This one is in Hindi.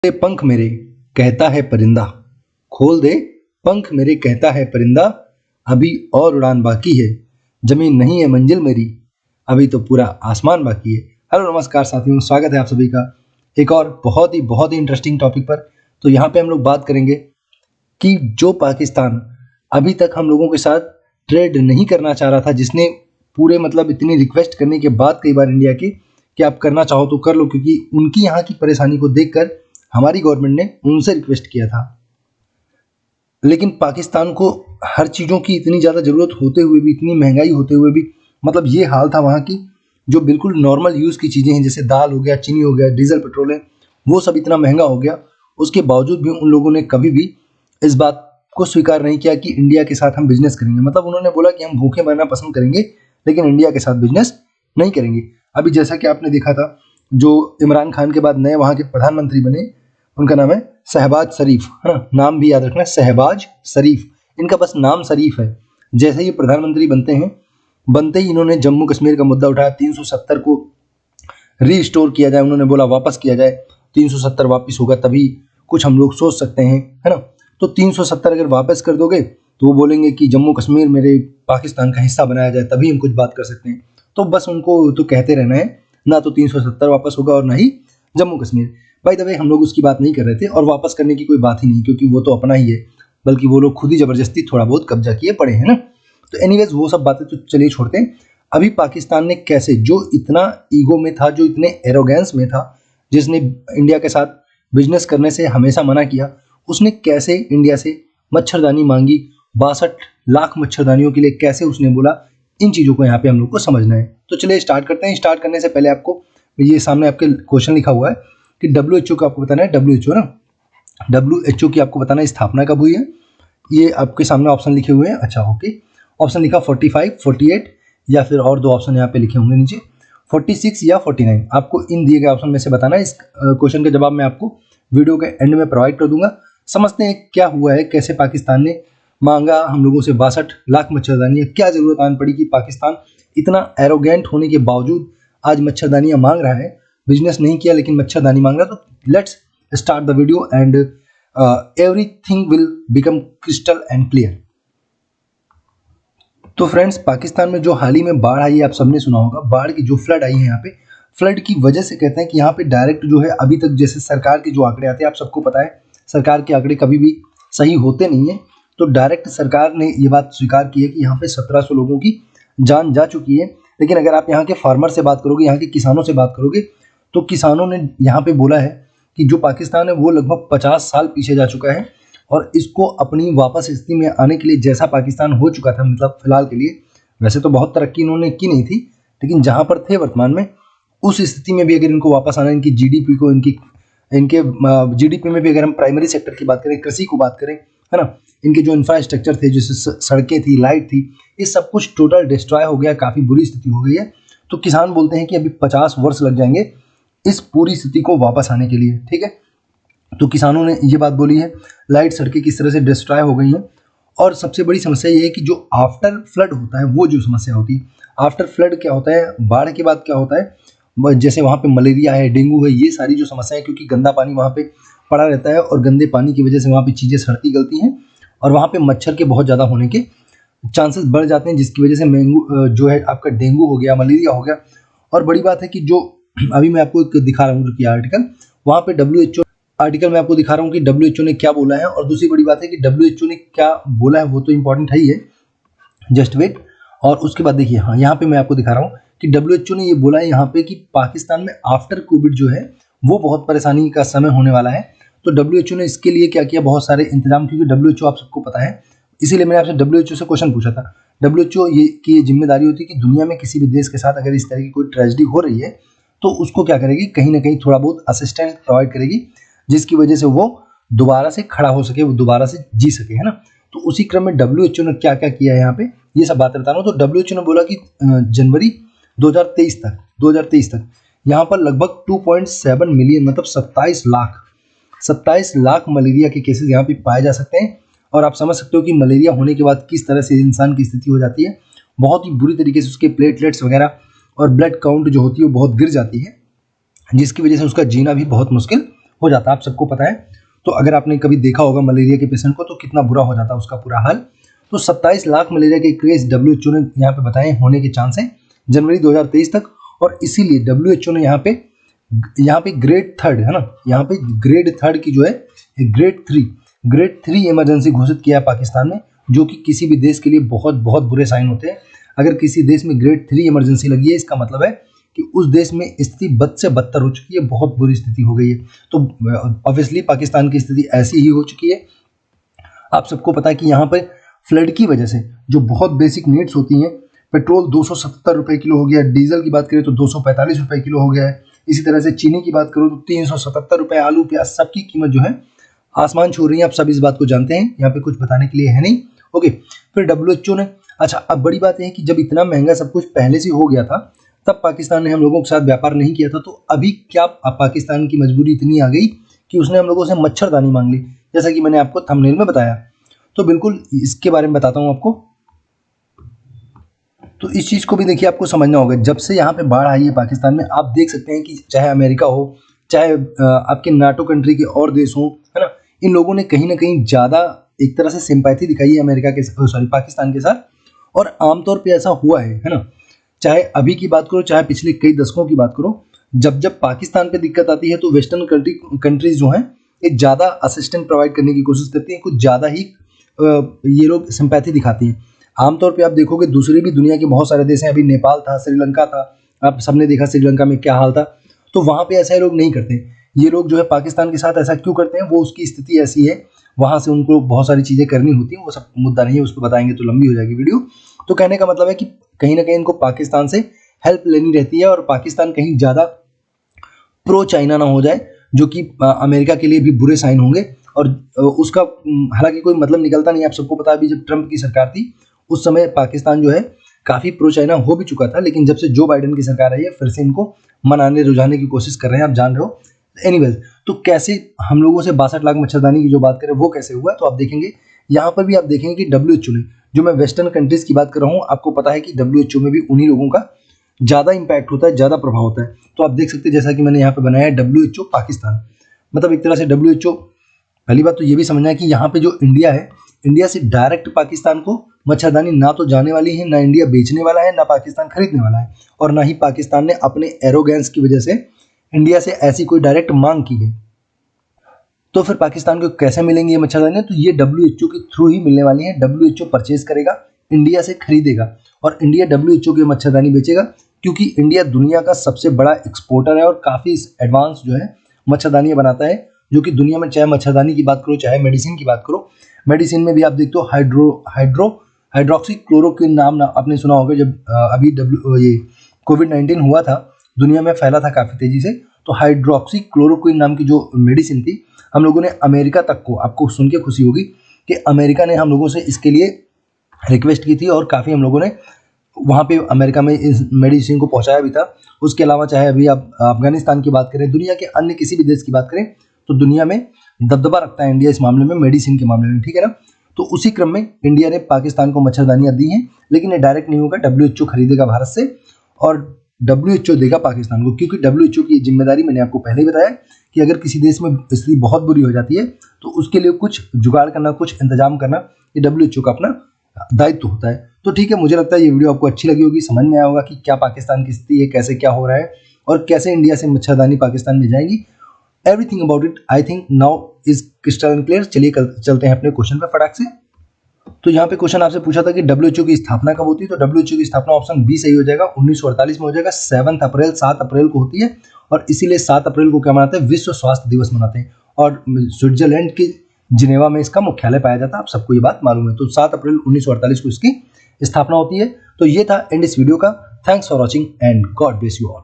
दे पंख मेरे कहता है परिंदा, खोल दे पंख मेरे कहता है परिंदा, अभी और उड़ान बाकी है, जमीन नहीं है मंजिल मेरी, अभी तो पूरा आसमान बाकी है। हेलो नमस्कार साथियों, स्वागत है आप सभी का एक और बहुत ही इंटरेस्टिंग टॉपिक पर। तो यहाँ पे हम लोग बात करेंगे कि जो पाकिस्तान अभी तक हम लोगों के साथ ट्रेड नहीं करना चाह रहा था, जिसने पूरे इतनी रिक्वेस्ट करने के बाद कई बार इंडिया की कि आप करना चाहो तो कर लो, क्योंकि उनकी यहाँ की परेशानी को देखकर हमारी गवर्नमेंट ने उनसे रिक्वेस्ट किया था। लेकिन पाकिस्तान को हर चीज़ों की इतनी ज़्यादा ज़रूरत होते हुए भी, इतनी महंगाई होते हुए भी, ये हाल था वहाँ की, जो बिल्कुल नॉर्मल यूज़ की चीज़ें हैं जैसे दाल हो गया, चीनी हो गया, डीजल पेट्रोल है, वो सब इतना महंगा हो गया। उसके बावजूद भी उन लोगों ने कभी भी इस बात को स्वीकार नहीं किया कि इंडिया के साथ हम बिजनेस करेंगे। उन्होंने बोला कि हम भूखे मरना पसंद करेंगे लेकिन इंडिया के साथ बिजनेस नहीं करेंगे। अभी जैसा कि आपने देखा था, जो इमरान खान के बाद नए वहाँ के प्रधानमंत्री बने, उनका नाम है शहबाज शरीफ, है ना, नाम भी याद रखना, शहबाज शरीफ। इनका बस नाम शरीफ है। जैसे ही प्रधानमंत्री बनते ही इन्होंने जम्मू कश्मीर का मुद्दा उठाया, 370 को रीस्टोर किया जाए। उन्होंने बोला वापस किया जाए, 370 वापस होगा तभी कुछ हम लोग सोच सकते हैं, है ना। तो 370 अगर वापस कर दोगे तो वो बोलेंगे कि जम्मू कश्मीर मेरे पाकिस्तान का हिस्सा बनाया जाए, तभी हम कुछ बात कर सकते हैं। तो बस उनको तो कहते रहना है, ना तो 370 वापस होगा और ना ही Jammu Kashmir. By the way, हम लोग उसकी बात नहीं कर रहे थे और वापस करने की कोई बात ही नहीं, क्योंकि वो तो अपना ही है, बल्कि वो लोग खुद ही जबरदस्ती थोड़ा बहुत कब्जा किए पड़े हैं ना। तो एनीवेज वो सब बातें तो चलिए छोड़ते हैं। अभी पाकिस्तान ने कैसे, जो इतना ईगो में था, जो इतने एरोगेंस में था, जिसने इंडिया के साथ बिजनेस करने से हमेशा मना किया, उसने कैसे इंडिया से मच्छरदानी मांगी, 62 लाख मच्छरदानियों के लिए कैसे उसने बोला, इन चीज़ों को यहाँ पे हम लोग को समझना है। तो चलिए स्टार्ट करते हैं। स्टार्ट करने से पहले आपको ये सामने आपके क्वेश्चन लिखा हुआ है कि WHO का आपको बताना है, WHO ना, WHO की आपको बताना है स्थापना कब हुई है। ये आपके सामने ऑप्शन लिखे हुए हैं। अच्छा, ओके, ऑप्शन लिखा 45, 48 या फिर और दो ऑप्शन यहाँ पे लिखे होंगे नीचे, 46 या 49। आपको इन दिए गए ऑप्शन में से बताना है। इस क्वेश्चन का जवाब मैं आपको वीडियो के एंड में प्रोवाइड कर दूंगा। समझते हैं क्या हुआ है, कैसे पाकिस्तान ने मांगा हम लोगों से 62 लाख मच्छरदानियाँ, क्या जरूरत आन पड़ी कि पाकिस्तान इतना एरोगेंट होने के बावजूद आज मच्छरदानियाँ मांग रहा है। बिजनेस नहीं किया लेकिन मच्छरदानी मांग रहा। तो let's start the video and everything will become crystal and clear. तो फ्रेंड्स, पाकिस्तान में जो हाल ही में बाढ़ आई है, आप सबने सुना होगा, बाढ़ की जो फ्लड आई है यहाँ पे, फ्लड की वजह से कहते हैं कि यहाँ पे डायरेक्ट जो है, अभी तक जैसे सरकार के जो आंकड़े आते हैं, आप सबको पता है सरकार के आंकड़े कभी भी सही होते नहीं है। तो डायरेक्ट सरकार ने ये बात स्वीकार की है कि यहाँ पे 1700 लोगों की जान जा चुकी है। लेकिन अगर आप यहाँ के फार्मर से बात करोगे, यहाँ के किसानों से बात करोगे, तो किसानों ने यहाँ पे बोला है कि जो पाकिस्तान है वो लगभग 50 साल पीछे जा चुका है और इसको अपनी वापस स्थिति में आने के लिए, जैसा पाकिस्तान हो चुका था, फिलहाल के लिए, वैसे तो बहुत तरक्की इन्होंने की नहीं थी, लेकिन जहाँ पर थे वर्तमान में, उस स्थिति में भी अगर इनको वापस आना, इनकी जीडीपी को, इनके जीडीपी में भी अगर हम प्राइमरी सेक्टर की बात करें, कृषि को बात करें, है ना, इनके जो इंफ्रास्ट्रक्चर थे, जैसे सड़कें थी, लाइट थी, ये सब कुछ टोटल डिस्ट्रॉय हो गया, काफ़ी बुरी स्थिति हो गई है। तो किसान बोलते हैं कि अभी 50 वर्ष लग जाएंगे इस पूरी स्थिति को वापस आने के लिए, ठीक है। तो किसानों ने ये बात बोली है, लाइट, सड़कें किस तरह से डिस्ट्रॉय हो गई हैं। और सबसे बड़ी समस्या ये है कि जो आफ्टर फ्लड होता है, वो जो समस्या होती है, आफ्टर फ्लड क्या होता है, बाढ़ के बाद क्या होता है, जैसे वहाँ पे मलेरिया है, डेंगू है, ये सारी जो समस्याएं, क्योंकि गंदा पानी वहाँ पे पड़ा रहता है और गंदे पानी की वजह से वहाँ पे चीज़ें सड़ती गलती हैं और वहाँ पे मच्छर के बहुत ज़्यादा होने के चांसेस बढ़ जाते हैं, जिसकी वजह से जो है आपका डेंगू हो गया, मलेरिया हो गया। और बड़ी बात है कि जो अभी मैं आपको एक दिखा रहा हूँ आर्टिकल, वहाँ पे WHO आर्टिकल में आपको दिखा रहा हूँ कि WHO ने क्या बोला है। और दूसरी बड़ी बात है कि WHO ने क्या बोला है वो तो इम्पोर्टेंट है ही है, जस्ट वेट। और उसके बाद देखिए, हाँ, यहाँ पे मैं आपको दिखा रहा हूँ कि WHO ने ये बोला है यहाँ पे कि पाकिस्तान में आफ्टर कोविड जो है वो बहुत परेशानी का समय होने वाला है। तो WHO ने इसके लिए क्या किया, बहुत सारे इंतजाम, क्योंकि WHO आप सबको पता है, इसीलिए मैंने आपसे WHO से क्वेश्चन पूछा था। WHO की ये जिम्मेदारी होती है कि दुनिया में किसी भी देश के साथ अगर इस तरह की कोई ट्रेजेडी हो रही है तो उसको क्या करेगी, कहीं ना कहीं थोड़ा बहुत असिस्टेंस प्रोवाइड करेगी, जिसकी वजह से वो दोबारा से खड़ा हो सके, वो दोबारा से जी सके, है ना। तो उसी क्रम में WHO ने क्या क्या किया है यहाँ पे, ये सब बातें बता रहा हूँ। तो WHO ने बोला कि जनवरी 2023 तक यहाँ पर लगभग 2.7 मिलियन, 27 लाख मलेरिया के केसेस यहाँ पे पाए जा सकते हैं। और आप समझ सकते हो कि मलेरिया होने के बाद किस तरह से इंसान की स्थिति हो जाती है, बहुत ही बुरी तरीके से उसके प्लेटलेट्स वगैरह और ब्लड काउंट जो होती है वो बहुत गिर जाती है, जिसकी वजह से उसका जीना भी बहुत मुश्किल हो जाता है, आप सबको पता है। तो अगर आपने कभी देखा होगा मलेरिया के पेशेंट को तो कितना बुरा हो जाता है उसका पूरा हाल। तो 27 लाख मलेरिया के केस WHO ने यहाँ पे बताए होने के चांस है जनवरी 2023 तक। और इसीलिए WHO ने यहाँ पे ग्रेड 3 है ना, यहाँ पे ग्रेड 3 की जो है ग्रेड 3 इमरजेंसी घोषित किया है पाकिस्तान में, जो कि किसी भी देश के लिए बहुत बहुत बुरे साइन होते हैं। अगर किसी देश में ग्रेड 3 इमरजेंसी लगी है, इसका मतलब है कि उस देश में स्थिति बद से बदतर हो चुकी है, बहुत बुरी स्थिति हो गई है। तो ऑब्वियसली पाकिस्तान की स्थिति ऐसी ही हो चुकी है। आप सबको पता है कि यहाँ पर फ्लड की वजह से जो बहुत बेसिक नीड्स होती हैं, पेट्रोल 270 रुपये किलो हो गया, डीजल की बात करें तो 245 रुपये किलो हो गया है। इसी तरह से चीनी की बात करो तो 377 रुपये, आलू प्याज सबकी कीमत जो है आसमान छू रही है। आप सब इस बात को जानते हैं, यहाँ पे कुछ बताने के लिए है नहीं। ओके, फिर WHO ने, अच्छा अब बड़ी बात यह है कि जब इतना महंगा सब कुछ पहले से हो गया था तब पाकिस्तान ने हम लोगों के साथ व्यापार नहीं किया था, तो अभी क्या पाकिस्तान की मजबूरी इतनी आ गई कि उसने हम लोगों से मच्छरदानी मांग ली, जैसा कि मैंने आपको थंबनेल में बताया। तो बिल्कुल इसके बारे में बताता हूँ आपको। तो इस चीज़ को भी देखिए आपको समझना होगा। जब से यहाँ पे बाढ़ आई है पाकिस्तान में, आप देख सकते हैं कि चाहे अमेरिका हो, चाहे आपके नाटो कंट्री के और देश हो, है ना, इन लोगों ने कहीं ना कहीं ज़्यादा एक तरह से सिंपैथी दिखाई है अमेरिका के पाकिस्तान के साथ। और आमतौर पे ऐसा हुआ है ना, चाहे अभी की बात करो चाहे पिछले कई दशकों की बात करो, जब पाकिस्तान पे दिक्कत आती है तो वेस्टर्न कंट्रीज जो हैं ये ज़्यादा असिस्टेंट प्रोवाइड करने की कोशिश करती हैं, कुछ ज़्यादा ही ये लोग सिंपैथी दिखाती हैं। आमतौर पे आप देखोगे दूसरे भी दुनिया के बहुत सारे देश हैं, अभी नेपाल था, श्रीलंका था, आप सबने देखा श्रीलंका में क्या हाल था। तो वहाँ पे ऐसा लोग नहीं करते। ये लोग जो है पाकिस्तान के साथ ऐसा क्यों करते हैं, वो उसकी स्थिति ऐसी है, वहाँ से उनको बहुत सारी चीज़ें करनी होती हैं, वो सब मुद्दा नहीं है, उस पर बताएंगे तो लंबी हो जाएगी वीडियो। तो कहने का मतलब है कि कहीं ना कहीं इनको पाकिस्तान से हेल्प लेनी रहती है, और पाकिस्तान कहीं ज़्यादा प्रो चाइना ना हो जाए, जो कि अमेरिका के लिए भी बुरे साइन होंगे। और उसका हालांकि कोई मतलब निकलता नहीं। आप सबको पता है अभी जब ट्रंप की सरकार थी उस समय पाकिस्तान जो है काफ़ी प्रो चाइना हो भी चुका था, लेकिन जब से जो बाइडेन की सरकार आई है फिर से इनको मनाने रुझाने की कोशिश कर रहे हैं, आप जान रहे हो। एनीवेज, तो कैसे हम लोगों से 62 लाख मच्छरदानी की जो बात करें वो कैसे हुआ, तो आप देखेंगे यहाँ पर भी आप देखेंगे कि WHO ने, जो मैं वेस्टर्न कंट्रीज की बात कर रहा हूँ, आपको पता है कि WHO में भी उन्हीं लोगों का ज़्यादा इंपैक्ट होता है, ज़्यादा प्रभाव होता है। तो आप देख सकते हैं जैसा कि मैंने यहाँ पे बनाया है WHO पाकिस्तान, मतलब एक तरह से WHO। पहली बात तो ये भी समझना है कि यहाँ पे जो इंडिया है, इंडिया से डायरेक्ट पाकिस्तान को मच्छरदानी ना तो जाने वाली है, ना इंडिया बेचने वाला है, ना पाकिस्तान खरीदने वाला है, और ना ही पाकिस्तान ने अपने एरोगेंस की वजह से इंडिया से ऐसी कोई डायरेक्ट मांग की है। तो फिर पाकिस्तान को कैसे मिलेंगी ये मच्छरदानी, तो ये WHO के थ्रू ही मिलने वाली है। WHO परचेज करेगा, इंडिया से खरीदेगा, और इंडिया WHO की मच्छरदानी बेचेगा, क्योंकि इंडिया दुनिया का सबसे बड़ा एक्सपोर्टर है और काफ़ी एडवांस जो है मच्छरदानियाँ बनाता है, जो कि दुनिया में चाहे मच्छरदानी की बात करो चाहे मेडिसिन की बात करो, मेडिसिन में भी आप देखते हो हाइड्रोक्सी क्लोरोक्विन नाम आपने सुना होगा। जब अभी ये कोविड-19 हुआ था, दुनिया में फैला था काफ़ी तेज़ी से, तो हाइड्रोक्सी क्लोरोक्विन नाम की जो मेडिसिन थी, हम लोगों ने अमेरिका तक को, आपको सुन के खुशी होगी कि अमेरिका ने हम लोगों से इसके लिए रिक्वेस्ट की थी, और काफ़ी हम लोगों ने वहाँ पे अमेरिका में इस मेडिसिन को पहुँचाया भी था। उसके अलावा चाहे अभी आप अफगानिस्तान की बात करें, दुनिया के अन्य किसी भी देश की बात करें, तो दुनिया में दबदबा रखता है इंडिया इस मामले में, मेडिसिन के मामले में, ठीक है ना। तो उसी क्रम में इंडिया ने पाकिस्तान को मच्छरदानियाँ दी हैं, लेकिन ये डायरेक्ट नहीं होगा, WHO खरीदेगा भारत से और WHO देगा पाकिस्तान को, क्योंकि WHO की जिम्मेदारी मैंने आपको पहले ही बताया कि अगर किसी देश में स्थिति बहुत बुरी हो जाती है तो उसके लिए कुछ जुगाड़ करना, कुछ इंतजाम करना, ये WHO का अपना दायित्व होता है। तो ठीक है, मुझे लगता है ये वीडियो आपको अच्छी लगी होगी, समझ में आया होगा कि क्या पाकिस्तान की स्थिति है, कैसे क्या हो रहा है, और कैसे इंडिया से मच्छरदानी पाकिस्तान में जाएंगी। Everything about it I think now is crystal and clear. चलिए चलते हैं अपने क्वेश्चन पे फटाक से। तो यहाँ पे क्वेश्चन आपसे पूछा था कि WHO की स्थापना कब होती है, तो WHO की स्थापना ऑप्शन बी सही हो जाएगा, 1948 में हो जाएगा, 7 अप्रैल को होती है, और इसीलिए 7 अप्रैल को क्या मनाते हैं, विश्व स्वास्थ्य दिवस मनाते हैं, और स्विट्जरलैंड की जिनेवा में इसका मुख्यालय पाया जाता है, आप सबको ये बात मालूम है। तो 7 अप्रैल 1948 को इसकी स्थापना होती है। तो ये था एंड इस वीडियो का। Thanks for watching and God bless you all.